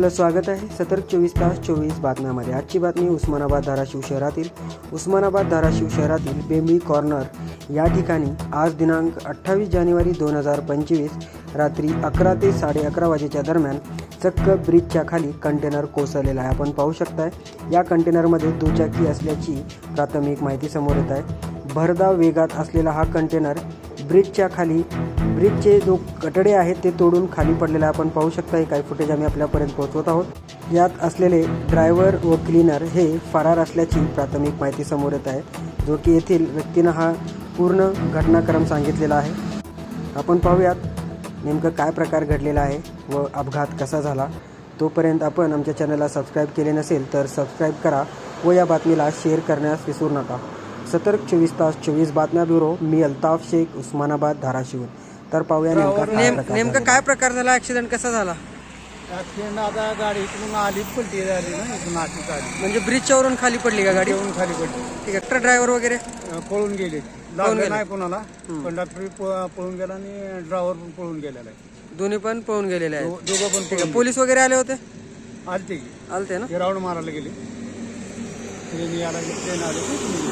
आपलं स्वागत आहे सतर्क 24 तास 24 बातम्यामध्ये। आजची बातमी उस्मानाबाद धाराशिव शहरातील बेंबळी कॉर्नर या ठिकाणी आज दिनांक 28 जानेवारी 2025 रात्री 11 ते 11:30 वाजेच्या दरम्यान चक्क ब्रिजच्या खाली कंटेनर कोसळलेला आहे। आपण पाहू शकताय या कंटेनरमध्ये दुचाकी असल्याची प्राथमिक माहिती समोर येत आहे। भरधाव वेगात असलेला हा कंटेनर ब्रिजचे जो कटडे आहेत ते तोडून खाली पडलेला आपण पाहू शकता। काही फुटेज आम्ही आपल्यापर्यंत पोहोचवत आहोत। यात असलेले ड्रायव्हर व क्लीनर हे फरार असल्याची प्राथमिक माहिती समोर येत आहे, जो की येथील व्यक्तीनं हा पूर्ण घटनाक्रम सांगितलेला आहे। आपण पाहूयात नेमकं काय प्रकार घडलेला आहे व अपघात कसा झाला। तोपर्यंत आपण आमच्या चॅनलला सबस्क्राईब केले नसेल तर सबस्क्राईब करा व या बातमीला शेअर करण्यास विसरू नका। सतर्क 24 तास 24 बातम्या ब्युरो, मी अल्ताफ शेख, उस्मानाबाद धाराशिव। तर पाहूया नेमका काय प्रकार झाला, ॲक्सिडेंट कसा झाला? ॲक्सिडेंट आता गाडी इकडून आली पलटी झाली ना, इथून आठी आली म्हणजे ब्रिजच्यावरून खाली पडली का गाडी? येऊन खाली पडली। ठीक आहे, ड्रायव्हर वगैरे पळून गेले, लागलं नाही कोणाला। कंडक्टर पळून गेला आणि ड्रायव्हर पण पळून गेलेला आहे। दोन्ही पण पळून गेलेले आहेत। दोघं पण ठीक आहे, पोलीस वगैरे आले होते? आलते ना? राऊंड मारायला गेले, ट्रेन यायला ट्रेन आली।